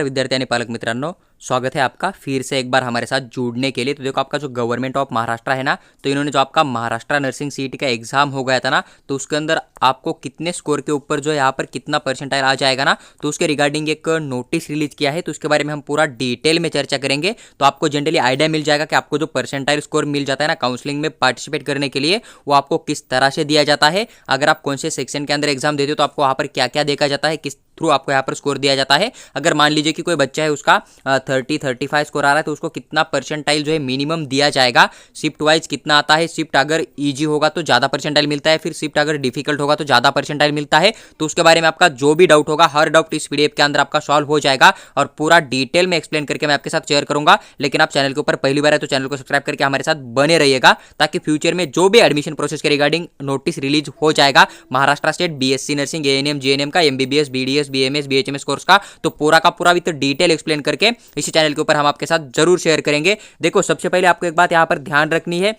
विद्यार्थी आणि पालक मित्रांनो, स्वागत है आपका फिर से एक बार हमारे साथ जुड़ने के लिए। तो देखो, आपका जो गवर्नमेंट ऑफ महाराष्ट्र है ना, तो इन्होंने जो आपका महाराष्ट्र नर्सिंग सीईटी का एग्जाम हो गया था ना, तो उसके अंदर आपको कितने स्कोर के ऊपर जो है यहाँ पर कितना परसेंटाइल आ जाएगा ना, तो उसके रिगार्डिंग एक नोटिस रिलीज किया है। तो उसके बारे में हम पूरा डिटेल में चर्चा करेंगे। तो आपको जनरली आइडिया मिल जाएगा कि आपको जो परसेंटाइल स्कोर मिल जाता है ना काउंसलिंग में पार्टिसिपेट करने के लिए, वो आपको किस तरह से दिया जाता है। अगर आप कौन से सेक्शन के अंदर एग्जाम देते हो तो आपको वहाँ पर क्या क्या देखा जाता है, किस थ्रू आपको यहाँ पर स्कोर दिया जाता है। अगर मान लीजिए कि कोई बच्चा है, उसका 30-35 स्कोर आ रहा है, तो उसको कितना परसेंटाइल जो है मिनिमम दिया जाएगा। शिफ्ट वाइज कितना आता है, शिफ्ट अगर इजी होगा तो ज़्यादा परसेंटाइल मिलता है, फिर शिफ्ट अगर डिफिकल्ट होगा तो ज़्यादा परसेंटाइल मिलता है। तो उसके बारे में आपका जो भी डाउट होगा, हर डाउट इस पीडीएफ के अंदर आपका सॉल्व हो जाएगा और पूरा डिटेल में एक्सप्लेन करके मैं आपके साथ शेयर करूंगा। लेकिन आप चैनल के ऊपर पहली बार है तो चैनल को सब्सक्राइब करके हमारे साथ बने रहिएगा, ताकि फ्यूचर में जो भी एडमिशन प्रोसेस के रिगार्डिंग नोटिस रिलीज हो जाएगा Maharashtra state BSc nursing, ANM, GNM का, MBBS, BDS, BMS, BHMS course का, तो पूरा का पूरा विद डिटेल एक्सप्लेन करके इसी चैनल के ऊपर हम आपके साथ जरूर शेयर करेंगे। देखो, सबसे पहले आपको एक बात यहाँ पर ध्यान रखनी है।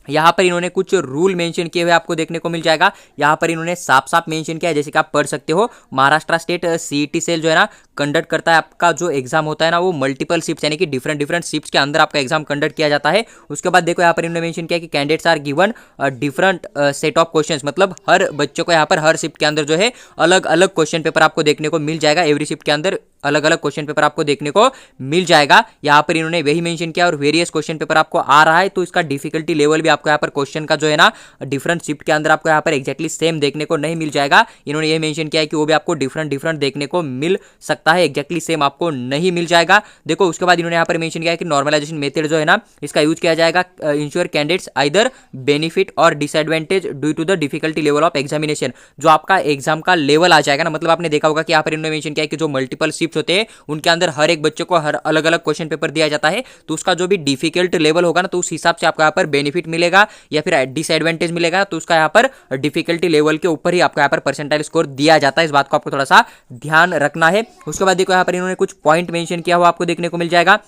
यहाँ पर इन्होंने कुछ रूल मेंशन किए हुए आपको देखने को मिल जाएगा। यहाँ पर इन्होंने साफ साफ मेंशन किया है, जैसे कि आप पढ़ सकते हो, महाराष्ट्र स्टेट सीईटी सेल जो है ना कंडक्ट करता है। आपका जो एग्जाम होता है ना, वो मल्टीपल शिफ्ट यानी कि डिफरेंट डिफरेंट शिफ्ट के अंदर आपका एग्जाम कंडक्ट किया जाता है। उसके बाद देखो, यहाँ पर इन्होंने मेंशन किया कि candidates are given different set of questions, मतलब हर बच्चों को यहाँ पर हर शिफ्ट के अंदर जो है अलग अलग क्वेश्चन पेपर आपको देखने को मिल जाएगा। एवरी शिफ्ट के अंदर अलग अलग क्वेश्चन पेपर आपको देखने को मिल जाएगा। यहाँ पर इन्होंने वही मेंशन किया, और वेरियस क्वेश्चन पेपर आपको आ रहा है, तो इसका डिफिकल्टी लेवल भी आपको यहाँ पर क्वेश्चन का जो है ना डिफरेंट शिफ्ट के अंदर आपको यहाँ पर एक्जैक्टली सेम देखने को नहीं मिल जाएगा। इन्होंने ये मेंशन किया है कि वो भी आपको डिफरेंट डिफरेंट देखने को मिल सकता है, एक्जैक्टली सेम आपको नहीं मिल जाएगा। देखो, उसके बाद इन्होंने यहाँ पर मेंशन किया है कि नॉर्मलाइजेशन मेथड जो है ना, इसका यूज किया जाएगा ensure candidates either benefit or disadvantage due to the difficulty level of examination. जो आपका एग्जाम का लेवल आ जाएगा ना, मतलब आपने देखा होगा कि यहाँ पर इन्होंने मेंशन किया है कि जो मल्टीपल शिफ्ट होते हैं उनके अंदर हर एक बच्चे को हर अलग अलग क्वेश्चन पेपर दिया जाता है, तो उसका जो भी डिफिकल्ट लेवल होगा ना, तो उस हिसाब से आपको यहाँ पर बेनिफिट मिलेगा या फिर डिसएडवांटेज मिलेगा, तो उसका यहाँ पर डिफिकल्टी लेवल के ऊपर ही आपको यहाँ पर परसेंटाइल स्कोर दिया जाता है। इस बात को आपको थोड़ा सा ध्यान रखना है। उसके बाद देखो, यहाँ पर इन्होंने कुछ पॉइंट मेंशन किया हुआ आपको देखने को मिल जाएगा।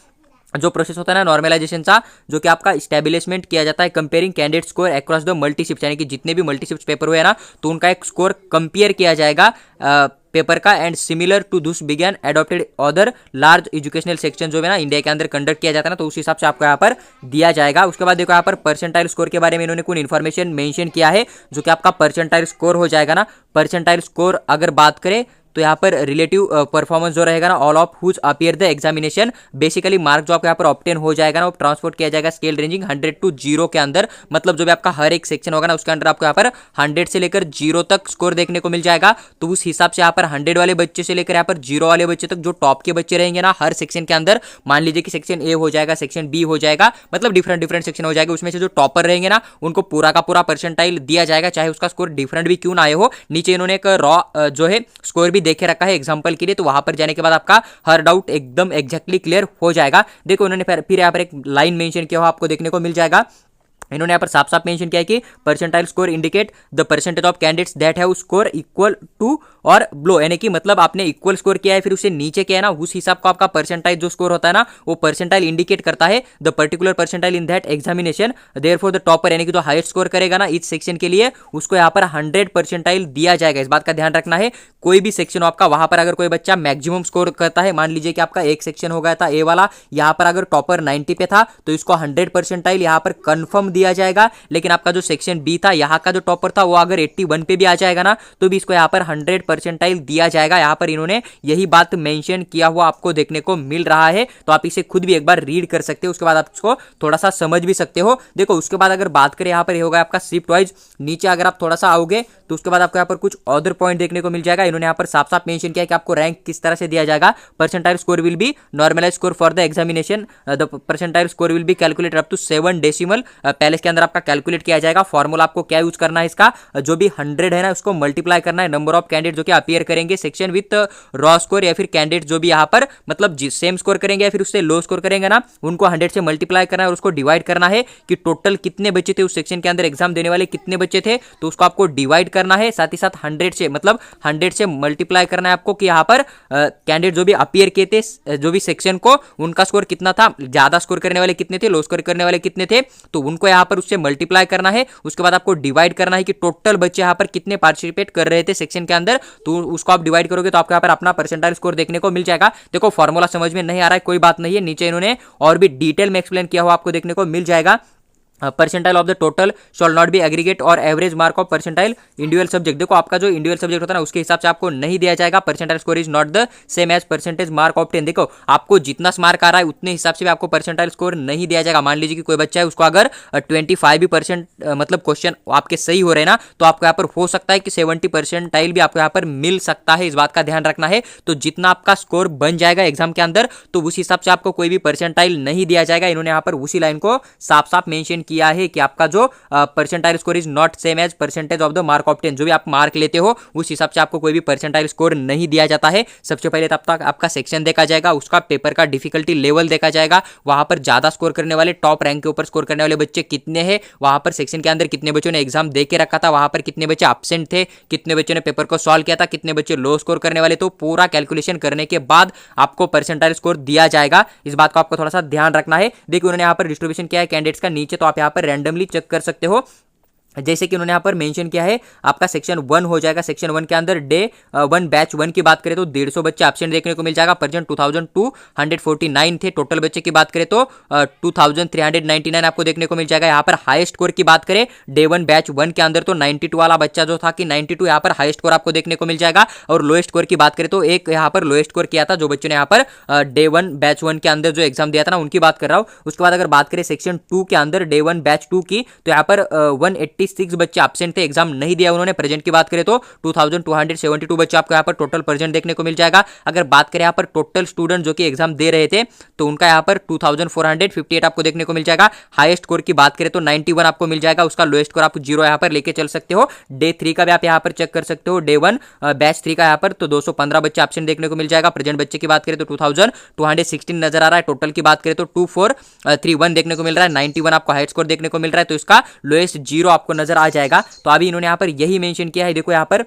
जो प्रोसेस होता है ना नॉर्मलाइजेशनचा, जो कि आपका स्टैब्लिशमेंट किया जाता है comparing candidate score across the multi shift, यानी कि जितने भी मल्टी शिफ्ट पेपर हुए ना, तो उनका एक स्कोर कंपेयर किया जाएगा पेपर का, एंड सिमिलर टू दिस बिगन adopted other large educational section जो है ना इंडिया के अंदर कंडक्ट किया जाता है ना, तो उस हिसाब से आपको यहाँ पर दिया जाएगा। उसके बाद देखो, यहाँ पर परसेंटाइल स्कोर के बारे में इन्होंने कुछ इन्फॉर्मेशन मेंशन किया है, जो कि आपका परसेंटाइल स्कोर हो जाएगा ना। परसेंटाइल स्कोर अगर बात करें तो यहाँ पर रिलेटिव परफॉर्मेंस जो रहेगा ना, all of whose appear the examination, basically mark जो आपको यहाँ पर ऑब्टेन हो जाएगा ना, वो ट्रांसपोर्ट किया जाएगा स्केल रेंजिंग 100 to 0 के अंदर। मतलब जो भी आपका हर एक सेक्शन होगा ना, उसके अंदर आपको यहाँ पर 100 से लेकर 0 तक स्कोर देखने को मिल जाएगा। तो उस हिसाब से यहाँ पर 100 वाले बच्चे से लेकर यहाँ पर 0 वाले बच्चे तक जो टॉप के बच्चे रहेंगे ना हर सेक्शन के अंदर, मान लीजिए कि सेक्शन ए हो जाएगा, सेक्शन बी हो जाएगा, मतलब डिफरेंट डिफरेंट सेक्शन हो जाएगा, उसमें से जो टॉपर रहेंगे ना उनको पूरा का पूरा परसेंटाइल दिया जाएगा, चाहे उसका स्कोर डिफरेंट भी क्यों ना आए हो। नीचे इन्होंने एक रॉ जो है स्कोर भी देखे रखा है एग्जाम्पल के लिए, तो वहां पर जाने के बाद आपका हर डाउट एकदम एग्जैक्टली क्लियर हो जाएगा। देखो, उन्होंने फिर यहाँ पर एक लाइन मेंशन किया हुआ आपको देखने को मिल जाएगा। इन्होंने यहाँ पर साफ साफ मेंशन किया है कि percentile score indicate the percentage of candidates that have score equal to or below, यानी कि मतलब आपने इक्वल स्कोर किया है फिर उससे नीचे किया है ना, उस हिसाब का आपका परसेंटाइल जो स्कोर होता है ना, वो परसेंटाइल इंडिकेट करता है the particular percentile in that examination. Therefore the topper, यानी कि जो हाईएस्ट स्कोर करेगा ना इस सेक्शन के लिए, उसको यहाँ पर 100 परसेंटाइल दिया जाएगा। इस बात का ध्यान रखना है। कोई भी सेक्शन हो आपका, वहां पर अगर कोई बच्चा मैक्सिमम स्कोर करता है, मान लीजिए कि आपका एक सेक्शन हो गया था ए वाला, यहाँ पर अगर टॉपर 90 पे था, तो इसको 100 परसेंटाइल यहाँ पर कंफर्म दिया जाएगा। लेकिन आपका जो सेक्शन बी था, यहाँ का जो टॉपर था, वो अगर 81 पे भी आ जाएगा ना, तो भी इसको यहाँ पर 100 परसेंटाइल दिया जाएगा। यहाँ पर इन्होंने यही बात मेंशन किया हुआ आपको देखने को मिल रहा है, तो आप इसे खुद भी एक बार रीड कर सकते हो, उसके बाद आप इसको थोड़ा सा समझ भी सकते हो। देखो, उसके बाद अगर बात करें यहाँ पर ये होगा आपका शिफ्ट वाइज, नीचे अगर आप थोड़ा सा आओगे तो उसके बाद आपको यहाँ पर कुछ अदर पॉइंट देखने को मिल जाएगा। इन्होंने यहाँ पर साफ साफ मेंशन किया है कि आपको रैंक किस तरह से दिया जाएगा। Percentile score will be normalise score for the examination, the percentile score will be calculated up to 7 decimal पहले के अंदर आपका कैलकुलेट किया जाएगा। फॉर्मूला आपको क्या यूज करना है, इसका जो भी 100 है ना उसको मल्टीप्लाई करना है नंबर ऑफ कैंडिडेट जो कि अपीयर करेंगे सेक्शन विथ रॉ स्कोर, या फिर कैंडिडेट जो भी यहाँ पर मतलब सेम स्कोर करेंगे या फिर उससे लो स्कोर करेंगे ना, उनको 100 से मल्टीप्लाई करना है और उसको डिवाइड करना है कि टोटल कितने बच्चे थे उस सेक्शन के अंदर, एग्जाम देने वाले कितने बच्चे थे, तो उसको आपको डिवाइड करना है। साथ ही साथ 100 से मतलब 100 से मल्टीप्लाई करना है आपको कि यहाँ पर कैंडिडेट जो भी अपीयर किए थे जो भी सेक्शन को, उनका स्कोर कितना था, ज्यादा स्कोर करने वाले कितने थे, लो स्कोर करने वाले कितने थे, तो उनको आपको यहाँ पर उससे मल्टीप्लाई करना है, उसके बाद आपको डिवाइड करना है कि टोटल बच्चे यहाँ पर कितने पार्टिसिपेट कर रहे थे सेक्शन के अंदर, तो उसको आप डिवाइड करोगे तो आपको यहाँ पर अपना परसेंटाइल स्कोर देखने को मिल जाएगा। देखो फॉर्मूला समझ में नहीं आ रहा है, कोई बात नहीं है, नीचे इन्होंने और भी डिटेल में एक्सप्लेन किया हुआ आपको देखने को मिल जाएगा। Percentile of the total shall not be aggregate और average mark of percentile individual subject. देखो आपका जो इंडिविजुअल सब्जेक्ट होता है ना उसके हिसाब से आपको नहीं दिया जाएगा। Percentile score is not the same as percentage mark of 10। देखो आपको जितना मार्क आ रहा है उतने हिसाब से भी आपको परसेंटाइल स्कोर नहीं दिया जाएगा। मान लीजिए कि कोई बच्चा है उसको अगर 25% मतलब क्वेश्चन आपके सही हो रहे हैं ना, तो आपको यहाँ पर हो सकता है कि 70 परसेंटाइल भी आपको यहाँ पर मिल सकता है। इस बात का ध्यान रखना है। तो जितना आपका स्कोर बन जाएगा एग्जाम के अंदर तो उस हिसाब से आपको कोई भी परसेंटाइल नहीं दिया जाएगा। इन्होंने यहाँ पर उसी लाइन को साफ साफ मेंशन किया है कि आपका जो percentile score is not same as percentage of the mark of 10। जो भी आप मार्क लेते हो उस हिसाब से आपको कोई भी परसेंटाइल स्कोर नहीं दिया जाता है। सबसे पहले तब तक आपका सेक्शन देखा जाएगा, उसका पेपर का डिफिकल्टी लेवल देखा जाएगा, वहां पर ज्यादा स्कोर करने वाले टॉप रैंक के ऊपर स्कोर करने वाले बच्चे कितने हैं, वहां पर सेक्शन के अंदर कितने बच्चों ने एग्जाम दे के रखा था, वहां पर कितने बच्चे एब्सेंट थे, कितने बच्चों ने पेपर को सॉल्व किया था, कितने बच्चे लो स्कोर करने वाले, तो पूरा कैलकुलेशन करने के बाद आपको परसेंटाइल स्कोर दिया जाएगा। इस बात को आपको थोड़ा सा ध्यान रखना है। देखिए उन्होंने यहाँ पर डिस्ट्रीब्यूशन किया है कैंडिडेट्स का नीचे, तो आप यहाँ पर रैंडमली चेक कर सकते हो। जैसे कि उन्होंने यहाँ पर मेंशन किया है आपका सेक्शन 1 हो जाएगा। सेक्शन 1 के अंदर डे 1 बैच 1 की बात करें तो 150 बच्चे एब्सेंट देखने को मिल जाएगा। प्रेजेंट 2249 थे। टोटल बच्चे की बात करें तो 2399 आपको देखने को मिल जाएगा। यहाँ पर हाईएस्ट स्कोर की बात करें डे 1 बैच 1 के अंदर तो 92 वाला बच्चा जो था कि 92 यहाँ पर हाईएस्ट स्कोर आपको देखने को मिल जाएगा। और लोएस्ट स्कोर की बात करें तो एक यहाँ पर लोएस्ट स्कोर किया था जो बच्चों ने यहाँ पर डे 1 बैच 1 के अंदर जो एग्जाम दिया था ना उनकी बात कर रहा हूँ। उसके बाद अगर बात करें सेक्शन 2 के अंदर डे 1 बैच 2 की तो यहाँ पर 186 बच्चे एब्सेंट थे, एग्जाम नहीं दिया उन्होंने। प्रेजेंट की बात करें तो 2272 बच्चे आपको यहाँ पर टोटल प्रेजेंट देखने को मिल जाएगा। अगर बात करें यहाँ पर टोटल स्टूडेंट जो कि एग्जाम दे रहे थे तो उनका यहाँ पर 2458 आपको देखने को मिल जाएगा। हाईएस्ट स्कोर की बात करें तो 91 आपको मिल जाएगा। उसका लोएस्ट स्कोर आप 0 यहाँ पर लेके चल सकते हो। डे 3 का भी आप यहाँ पर चेक कर सकते हो। डे 1 बैच 3 का यहाँ पर तो 215 बच्चे एब्सेंट देखने को मिल जाएगा। प्रेजेंट बच्चे की बात करें तो 2216 नजर आ रहा है। टोटल की बात करें तो 2431 देखने को मिल रहा है। 91 आपको हाईएस्ट स्कोर देखने को मिल रहा है, तो इसका लोएस्ट 0 आपको नजर आ जाएगा। तो अभी इन्होंने यहाँ पर यही मेंशन किया है। देखो यहाँ पर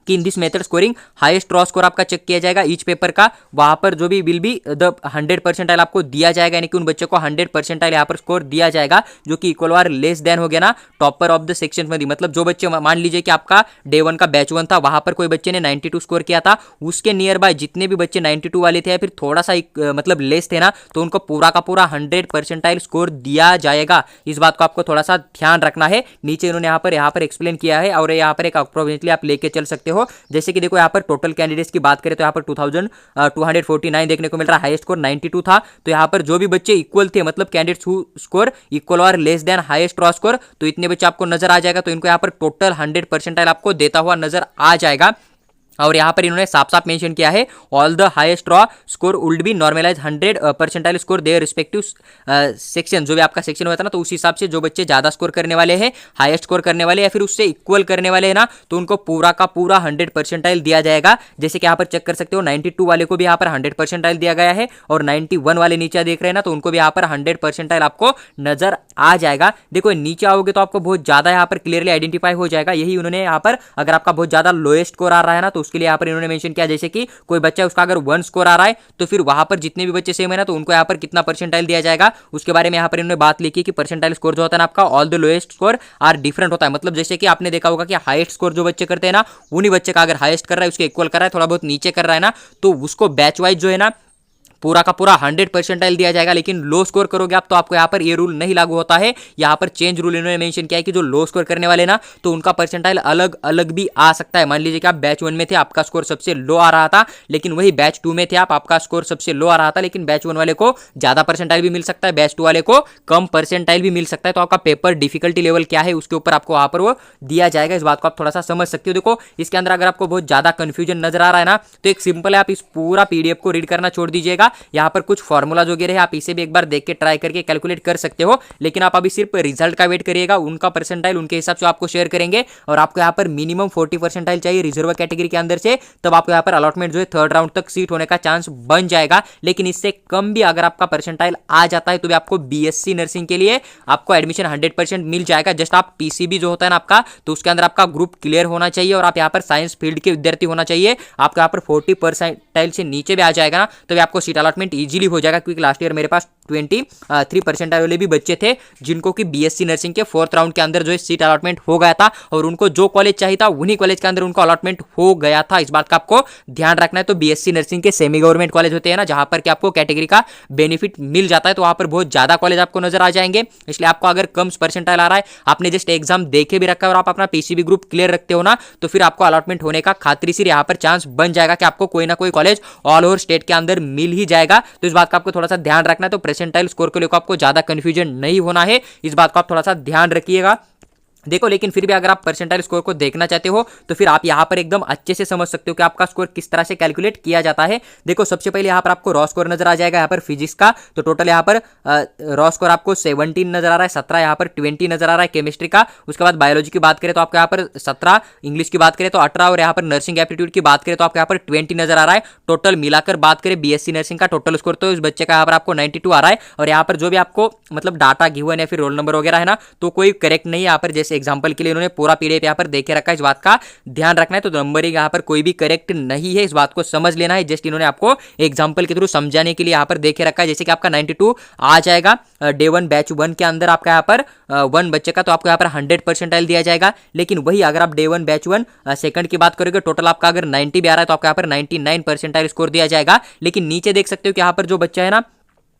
कि in this method scoring highest raw score आपका चेक किया जाएगा ईच पेपर का। वहां पर जो भी विल बी द 100 परसेंटाइल आपको दिया जाएगा, यानी कि उन बच्चों को 100 परसेंटाइल यहाँ पर स्कोर दिया जाएगा जो कि इक्वल और लेस देन हो गया ना टॉपर ऑफ द सेक्शन में। मतलब जो बच्चे मान लीजिए कि आपका डे 1 का बैच 1 था, वहां पर कोई बच्चे ने 92 स्कोर किया था, उसके नियर बाय जितने भी बच्चे 92 वाले थे या फिर थोड़ा सा मतलब लेस थे ना, तो उनको पूरा का पूरा 100 परसेंटाइल स्कोर दिया जाएगा। इस बात को आपको थोड़ा सा ध्यान रखना है। नीचे इन्होंने यहाँ पर एक्सप्लेन किया है और यहाँ पर एक अप्रोक्सीमेटली आप लेके चल सकते हो। जैसे कि देखो यहाँ पर टोटल कैंडिडेट्स की बात करें तो यहाँ पर 2249 देखने को मिल रहा है। हाईएस्ट स्कोर 92 था। तो यहाँ पर जो भी बच्चे इक्वल थे, मतलब कैंडिडेट्स हु स्कोर इक्वल और less than highest raw score, तो इतने बच्चे आपको नजर आ जाएगा। तो इनको यहाँ पर टोटल 100 परसेंटाइल आपको देता हुआ नजर आ जाएगा। और यहाँ पर इन्होंने साफ साफ मेंशन किया है all the highest raw score would be normalise 100 percentile score their respective section. जो भी आपका सेक्शन होता है ना, तो उस हिसाब से जो बच्चे ज्यादा स्कोर करने वाले हैं, हाईएस्ट स्कोर करने वाले या फिर उससे इक्वल करने वाले हैं ना, तो उनको पूरा का पूरा 100 परसेंटाइल दिया जाएगा। जैसे कि यहाँ पर चेक कर सकते हो 92 वाले को भी यहाँ पर 100 परसेंटाइल दिया गया है और 91 वाले नीचे देख रहे हैं ना, तो उनको भी यहाँ पर 100 परसेंटाइल आपको नजर आ जाएगा। देखो नीचे आओगे तो आपको बहुत ज्यादा यहाँ पर क्लियरली आइडेंटिफाई हो जाएगा। यही उन्होंने यहाँ पर अगर आपका बहुत ज्यादा लोएस्ट स्कोर आ रहा है ना, तो उसके लिए यहाँ पर इन्होंने मेंशन किया जैसे कि कोई बच्चा उसका अगर 1 स्कोर आ रहा है तो फिर वहां पर जितने भी बच्चे सेम है ना, तो उनको यहाँ पर कितना परसेंटाइल दिया जाएगा उसके बारे में यहाँ पर इन्होंने बात लिखी कि परसेंटाइल स्कोर जो होता है ना आपका all the lowest score are different होता है। मतलब जैसे कि आपने देखा होगा कि हाईएस्ट स्कोर जो बच्चे करते हैं ना, उन्हीं बच्चे का अगर हाईएस्ट कर रहा है उसके इक्वल कर रहा है, थोड़ा बहुत नीचे कर रहा है ना, तो उसको बैच वाइज जो है ना पूरा का पूरा 100 परसेंटाइल दिया जाएगा। लेकिन लो स्कोर करोगे आप तो आपको यहाँ पर ये रूल नहीं लागू होता है। यहाँ पर चेंज रूल इन्होंने मेंशन किया है कि जो लो स्कोर करने वाले ना, तो उनका परसेंटाइल अलग अलग भी आ सकता है। मान लीजिए कि आप बैच 1 में थे, आपका स्कोर सबसे लो आ रहा था, लेकिन वही बैच 2 में थे आप, आपका स्कोर सबसे लो आ रहा था, लेकिन बैच 1 वाले को ज्यादा परसेंटाइल भी मिल सकता है, बैच 2 वाले को कम परसेंटाइल भी मिल सकता है। तो आपका पेपर डिफिकल्टी लेवल क्या है उसके ऊपर आपको वहां पर वो दिया जाएगा। इस बात को आप थोड़ा सा समझ सकते हो। देखो इसके अंदर अगर आपको बहुत ज्यादा कंफ्यूजन नजर आ रहा है ना, तो एक सिंपल है, आप इस पूरा पीडीएफ को रीड करना छोड़ दीजिएगा। यहाँ पर कुछ फॉर्मूला जो गिरे हैं आप इसे भी एक बार देख के ट्राई करके कैलकुलेट कर सकते हो। लेकिन आप अभी सिर्फ रिजल्ट का वेट करिएगा, उनका परसेंटाइल उनके हिसाब से आपको शेयर करेंगे। और आपको यहाँ पर मिनिमम 40 परसेंटाइल चाहिए रिजर्व कैटेगरी के अंदर से, तब आपको यहाँ पर अलॉटमेंट जो है 3rd राउंड तक सीट होने का चांस बन जाएगा। लेकिन इससे कम भी अगर आपका परसेंटाइल आ जाता है तो भी आपको बीएससी नर्सिंग के लिए आपको एडमिशन 100% मिल जाएगा। जस्ट आप पीसीबी जो होता है ना आपका, तो उसके अंदर आपका ग्रुप क्लियर होना चाहिए और आप यहाँ पर साइंस फील्ड के विद्यार्थी होना चाहिए। आपको यहाँ पर 40 परसेंटाइल से नीचे भी आ जाएगा ना, तभी आपको सीट सीट अलॉटमेंट इजीली हो जाएगा, क्योंकि लास्ट ईयर मेरे पास 23% वाले भी बच्चे थे जिनको कि बीएससी नर्सिंग के 4th राउंड के अंदर जो है सीट अलॉटमेंट हो गया था और उनको जो कॉलेज चाहिए था उन्हीं कॉलेज के अंदर उनको अलॉटमेंट हो गया था। इस बात का आपको ध्यान रखना है। तो बीएससी नर्सिंग के सेमी गवर्नमेंट कॉलेज होते हैं ना, जहां पर कि आपको कैटेगरी का बेनिफिट मिल जाता है, तो वहां पर बहुत ज्यादा कॉलेज आपको नजर आ जाएंगे। इसलिए आपको अगर कम परसेंटाइल आ रहा है, आपने जस्ट एग्जाम देखे भी रखा है और आप अपना पीसीबी ग्रुप क्लियर रखते हो ना, तो फिर आपको अलॉटमेंट होने का खातिरदार यहाँ पर चांस बन जाएगा कि आपको कोई ना कोई कॉलेज ऑल ओवर स्टेट के अंदर मिल ही जाएगा। तो इस बात का आपको थोड़ा सा ध्यान रखना है। तो परसेंटाइल स्कोर को लेकर आपको ज्यादा कंफ्यूजन नहीं होना है, इस बात को आप थोड़ा सा ध्यान रखिएगा। देखो, लेकिन फिर भी अगर आप परसेंटाइल स्कोर को देखना चाहते हो तो फिर आप यहाँ पर एकदम अच्छे से समझ सकते हो कि आपका स्कोर किस तरह से कैलकुलेट किया जाता है। देखो, सबसे पहले यहाँ पर आपको रॉ स्कोर नजर आ जाएगा यहाँ पर फिजिक्स का, तो टोटल यहाँ पर रॉ स्कोर आपको 17 नजर आ रहा है, 17 यहाँ पर 20 नजर आ रहा है केमिस्ट्री का। उसके बाद बायोलॉजी की बात करें तो आपको यहाँ पर 17, इंग्लिश की बात करें तो 18 और यहाँ पर नर्सिंग एप्टीट्यूड की बात करें तो आपको यहाँ पर 20 नजर आ रहा है। टोटल मिलाकर बात करें बीएससी नर्सिंग का टोटल स्कोर तो इस बच्चे का यहाँ पर आपको 92 आ रहा है। और यहाँ पर जो भी आपको मतलब डाटा गिवन है फिर रोल नंबर वगैरह है ना, तो कोई करेक्ट नहीं है यहाँ पर। जैसे एग्जाम्पल के लिए इन्होंने पूरा पीडीएफ यहाँ पर देखे रखा है, इस बात का ध्यान रखना है। तो नंबरिंग यहाँ पर कोई भी करेक्ट नहीं है, इस बात को समझ लेना है। जस्ट इन्होंने आपको एग्जांपल के थ्रू समझाने के लिए यहाँ पर देखे रखा है। जैसे कि आपका 92 आ जाएगा डे 1 बैच 1 के अंदर आपका यहाँ पर 1 बच्चे का, तो आपको यहाँ पर 100 परसेंटाइल दिया जाएगा। लेकिन वही अगर आप डे 1 बैच 1 सेकंड की बात करोगे, टोटल आपका अगर 90 भी आ रहा है तो आपको यहाँ पर 99 परसेंटाइल स्कोर दिया जाएगा। लेकिन नीचे देख सकते हो कि यहाँ पर जो बच्चा है ना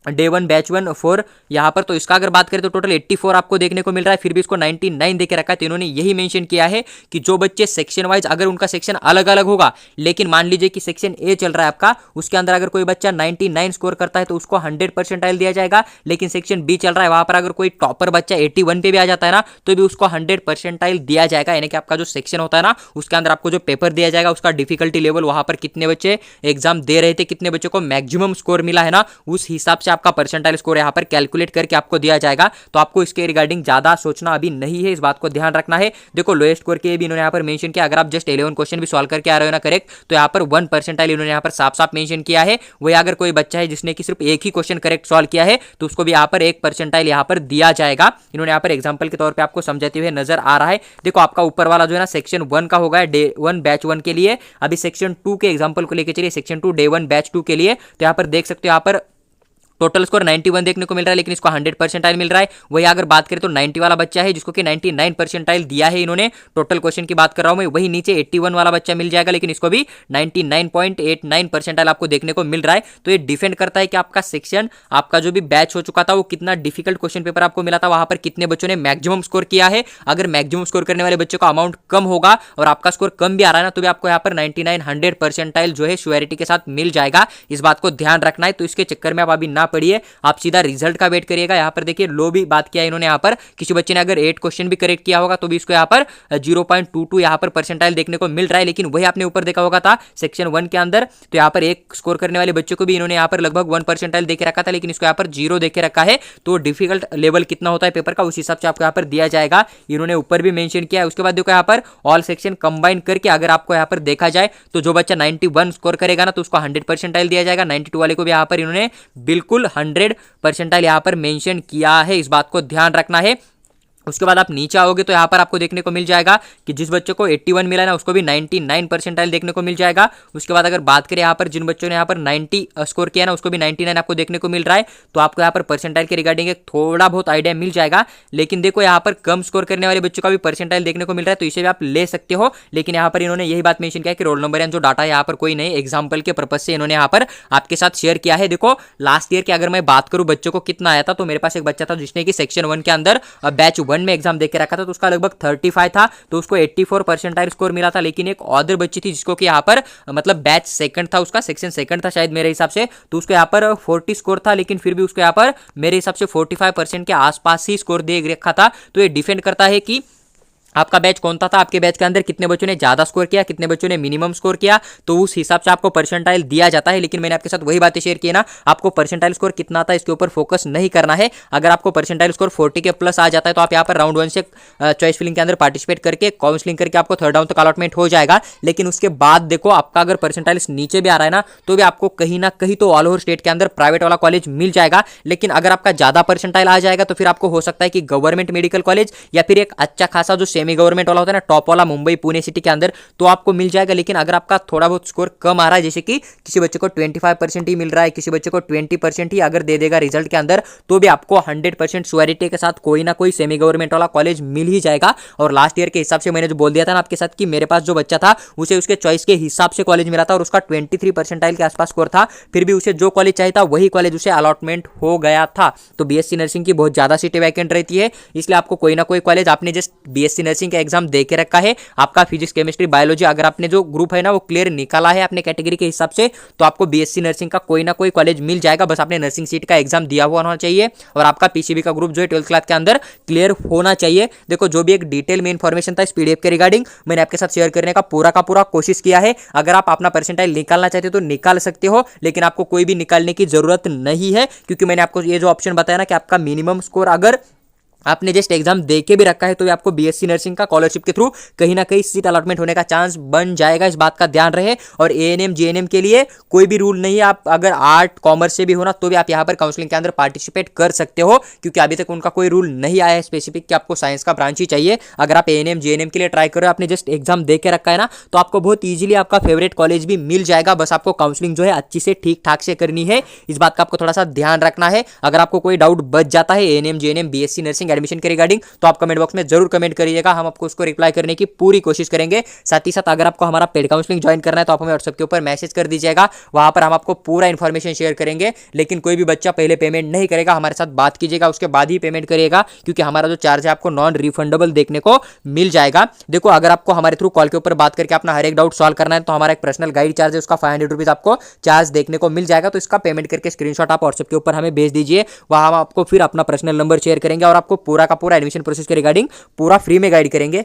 डे 1 बैच 1 4 यहाँ पर, तो इसका अगर बात करें तो टोटल 84 आपको देखने को मिल रहा है, फिर भी इसको 99 देके रखा है। तो इन्होंने यही मेंशन किया है कि जो बच्चे सेक्शन वाइज अगर उनका सेक्शन अलग अलग होगा, लेकिन मान लीजिए कि सेक्शन ए चल रहा है आपका, उसके अंदर अगर कोई बच्चा 99 स्कोर करता है तो उसको 100 परसेंटाइल दिया जाएगा। लेकिन सेक्शन बी चल रहा है, वहां पर अगर कोई टॉपर बच्चा 81 पे भी आ जाता है ना, तो भी उसको 100 परसेंटाइल दिया जाएगा। यानी कि आपका जो सेक्शन होता है ना, उसके अंदर आपको जो पेपर दिया जाएगा उसका डिफिकल्टी लेवल, वहां पर कितने बच्चे एग्जाम दे रहे थे, कितने बच्चों को मैक्सिमम स्कोर मिला है ना, उस हिसाब से आपका परसेंटाइल स्कोर यहाँ पर कैलकुलेट करके आपको दिया जाएगा। तो आपको इसके रिगार्डिंग ज्यादा सोचना अभी नहीं है, इस बात को ध्यान रखना है। देखो, लोएस्ट स्कोर के भी इन्होंने यहाँ पर मेंशन किया, अगर आप जस्ट 11 क्वेश्चन भी सॉल्व करके आ रहे हो ना करेक्ट, तो यहाँ पर 1 परसेंटाइल इन्होंने यहाँ पर साफ साफ मेंशन किया है। वही अगर कोई बच्चा है जिसने कि सिर्फ एक ही क्वेश्चन करेक्ट सॉल्व किया है, तो उसको भी यहाँ पर 1 परसेंटाइल यहाँ पर दिया जाएगा। इन्होंने यहाँ पर एग्जाम्पल के तौर पर आपको समझाते हुए नजर आ रहा है। देखो, आपका ऊपर वाला जो है ना सेक्शन 1 का होगा डे 1 बैच 1 के लिए। अभी सेक्शन 2 के एग्जाम्पल को लेकर चलिए, सेक्शन 2 डे 1 बैच 2 के लिए, तो यहाँ पर देख सकते हो यहाँ पर टोटल स्कोर 91 देखने को मिल रहा है, लेकिन इसको 100 परसेंटाइल मिल रहा है। वही अगर बात करें तो 90 वाला बच्चा है जिसको कि 99 परसेंटाइल दिया है इन्होंने, टोटल क्वेश्चन की बात कर रहा हूं मैं। वही नीचे 81 वाला बच्चा मिल जाएगा, लेकिन इसको भी 99.89 परसेंटाइल आपको देखने को मिल रहा है। तो ये डिपेंड करता है कि आपका सेक्शन, आपका जो भी बैच हो चुका था, वो कितना डिफिकल्ट क्वेश्चन पेपर आपको मिला था, वहां पर कितने बच्चों ने मैक्सिमम स्कोर किया है। अगर मैक्सिमम स्कोर करने वाले बच्चों का अमाउंट कम होगा और आपका स्कोर कम भी आ रहा है ना, तो भी आपको यहाँ पर 99 100 परसेंटाइल जो है श्योरिटी के साथ मिल जाएगा। इस बात को ध्यान रखना है। तो इसके चक्कर में आप अभी ना पढ़िए, आप सीधा रिजल्ट का वेट करिएगा। यहाँ पर देखिए, लो भी बात किया इन्होंने, यहाँ पर किसी बच्चे ने अगर 8 क्वेश्चन भी करेक्ट किया होगा तो भी इसको यहाँ पर 0.22 यहाँ पर परसेंटाइल देखने को मिल रहा है। लेकिन वही आपने ऊपर देखा होगा था सेक्शन 1 के अंदर, तो यहाँ पर 1 स्कोर करने वाले बच्चों को भी इन्होंने यहाँ पर लगभग 1 परसेंटाइल देके रखा था, लेकिन इसको यहाँ पर 0 देके रखा है। तो डिफिकल्ट लेवल कितना होता है पेपर का, उस हिसाब से आपको यहाँ पर दिया जाएगा। इन्होंने ऊपर भी मेंशन किया है। उसके बाद देखो, यहाँ पर ऑल सेक्शन कंबाइन करके अगर आपको यहाँ पर देखा जाए तो जो बच्चा 91 स्कोर करेगा ना, तो उसको 100 परसेंटाइल दिया जाएगा। 92 वाले को भी यहाँ पर इन्होंने बिल्कुल 100 परसेंटाइल यहाँ पर मेंशन किया है, इस बात को ध्यान रखना है। उसके बाद आप नीचे आओगे तो यहाँ पर आपको देखने को मिल जाएगा कि जिस बच्चे को 81 मिला ना, उसको भी 99 परसेंटाइल देखने को मिल जाएगा। उसके बाद अगर बात करें यहाँ पर जिन बच्चों ने यहाँ पर 90 स्कोर किया ना, उसको भी 99 आपको देखने को मिल रहा है। तो आपको यहाँ पर परसेंटाइल के रिगार्डिंग एक थोड़ा बहुत आइडिया मिल जाएगा। लेकिन देखो, यहाँ पर कम स्कोर करने वाले बच्चों का भी परसेंटाइल देखने को मिल रहा है, तो इसे भी आप ले सकते हो। लेकिन यहाँ पर इन्होंने यही बात मेंशन किया कि रोल नंबर एंड जो डाटा यहाँ पर कोई नहीं, एग्जाम्पल के पर्पज से इन्होंने यहाँ पर आपके साथ शेयर किया है। देखो, लास्ट ईयर की अगर मैं बात करूँ बच्चों को कितना आया था, तो मेरे पास एक बच्चा था जिसने कि सेक्शन 1 के अंदर बैच 1 में एग्जाम देके रखा था, तो उसका लगभग 35 था, तो उसको 84 परसेंटाइल स्कोर मिला था। लेकिन एक अदर बच्ची थी जिसको कि यहाँ पर मतलब बैच सेकंड था, उसका सेक्शन सेकंड था शायद मेरे हिसाब से, तो उसको यहाँ पर 40 स्कोर था, लेकिन फिर भी उसको यहाँ पर मेरे हिसाब से 45% के आसपास ही स्कोर दे रखा था। तो ये डिपेंड करता है कि आपका बैच कौन था, आपके बैच के अंदर कितने बच्चों ने ज्यादा स्कोर किया, कितने बच्चों ने मिनिमम स्कोर किया, तो उस हिसाब से आपको परसेंटाइल दिया जाता है। लेकिन मैंने आपके साथ वही बातें शेयर की ना, आपको परसेंटाइल स्कोर कितना था इसके ऊपर फोकस नहीं करना है। अगर आपको परसेंटाइल स्कोर 40 के प्लस आ जाता है तो आप यहाँ पर राउंड 1 से चॉइस फिलिंग के अंदर पार्टिसिपेट करके काउंसलिंग करके आपको 3rd राउंड तक अलॉटमेंट हो जाएगा। लेकिन उसके बाद देखो, आपका अगर परसेंटाइल नीचे भी आ रहा है ना, तो भी आपको कहीं ना कहीं तो ऑल ओवर स्टेट के अंदर प्राइवेट वाला कॉलेज मिल जाएगा। लेकिन अगर आपका ज्यादा परसेंटाइल आ जाएगा तो फिर आपको हो सकता है कि गवर्नमेंट मेडिकल कॉलेज या फिर एक अच्छा खासा जो सेमी सेमी गवर्नमेंट वाला होता है ना, टॉप वाला मुंबई पुणे सिटी के अंदर, तो आपको मिल जाएगा। लेकिन अगर आपका थोड़ा बहुत स्कोर कम आ रहा है, जैसे कि किसी बच्चे को 25% ही मिल रहा है, किसी बच्चे को 20% ही अगर दे देगा रिजल्ट के अंदर, तो भी आपको 100% श्योरिटी के साथ कोई ना कोई सेमी गवर्नमेंट वाला कॉलेज मिल ही जाएगा। और लास्ट ईयर के हिसाब से मैंने जो बोल दिया था ना आपके साथ कि मेरे पास जो बच्चा था उसे उसके चॉइस के हिसाब से कॉलेज मिला था और उसका 23 परसेंटाइल के आसपास स्कोर था, फिर भी उसे जो कॉलेज चाहिए था वही कॉलेज उसे अलॉटमेंट हो गया था। तो बीएससी नर्सिंग की बहुत ज्यादा सीटें वैकेंट रहती है, इसलिए आपको कोई ना कोई कॉलेज, आपने जस्ट बीएससी नर्सिंग का एग्जाम दे के रखा है, आपका फिजिक्स केमिस्ट्री बायोलॉजी अगर आपने जो ग्रुप है ना वो क्लियर निकाला है अपने कैटेगरी के हिसाब से, तो आपको बीएससी नर्सिंग का कोई ना कोई कॉलेज मिल जाएगा। बस आपने नर्सिंग सीट का एग्जाम दिया हुआ होना चाहिए और आपका पीसीबी का ग्रुप जो है 12th क्लास के अंदर क्लियर होना चाहिए। देखो जो भी एक डिटेल में इन्फॉर्मेशन था इस पीडीएफ के रिगार्डिंग मैंने आपके साथ शेयर करने का पूरा कोशिश किया है। अगर आप अपना परसेंटाइल निकालना चाहते हो तो निकाल सकते हो, लेकिन आपको कोई भी निकालने की जरूरत नहीं है, क्योंकि मैंने आपको ये जो ऑप्शन बताया ना कि आपका मिनिमम स्कोर अगर आपने जस्ट एग्जाम दे के भी रखा है तो भी आपको बीएससी नर्सिंग का स्कॉलरशिप के थ्रू कहीं ना कहीं सीट अलॉटमेंट होने का चांस बन जाएगा, इस बात का ध्यान रहे। और एएनएम जीएनएम के लिए कोई भी रूल नहीं है, आप अगर आर्ट कॉमर्स से भी हो ना तो भी आप यहाँ पर काउंसलिंग के अंदर पार्टिसिपेट कर सकते हो, क्योंकि अभी तक उनका कोई रूल नहीं आया है स्पेसिफिक कि आपको साइंस का ब्रांच ही चाहिए। अगर आप एएनएम जीएनएम के लिए ट्राई करो, आपने जस्ट एग्जाम दे के रखा है ना, तो आपको बहुत ईजिली आपका फेवरेट कॉलेज भी मिल जाएगा। बस आपको काउंसलिंग जो है अच्छी से ठीक ठाक से करनी है, इस बात का आपको थोड़ा सा ध्यान रखना है। अगर आपको कोई डाउट बच जाता है ANM GNM BSc nursing admission के रिगार्डिंग, तो आप कमेंट बॉक्स में जरूर कमेंट करिएगा, हम आपको उसको रिप्लाई करने की पूरी कोशिश करेंगे। साथ ही साथ अगर आपको हमारा पेड काउंसलिंग ज्वाइन करना है तो आप हमें व्हाट्सएप के ऊपर मैसेज कर दीजिएगा, वहां पर हम आपको पूरा इन्फॉर्मेशन शेयर करेंगे। लेकिन कोई भी बच्चा पहले पेमेंट नहीं करेगा, हमारे साथ बात कीजिएगा उसके बाद ही पेमेंट करिएगा, क्योंकि हमारा जो चार्ज है आपको नॉन रिफंडेबल देखने को मिल जाएगा। देखो अगर आपको हमारे थ्रू कॉल के ऊपर बात करके अपना हर एक डाउट सॉल्व करना है तो हमारा एक पर्सनल गाइड चार्ज है, उसका 500 रुपीज आपको चार्ज देखने को मिल जाएगा। तो इसका पेमेंट करके स्क्रीनशॉट आप व्हाट्सएप के ऊपर हमें भेज दीजिए, वहां हम आपको फिर अपना पर्सनल नंबर शेयर करेंगे और आपको पूरा का पूरा एडमिशन प्रोसेस के रिगार्डिंग पूरा फ्री में गाइड करेंगे।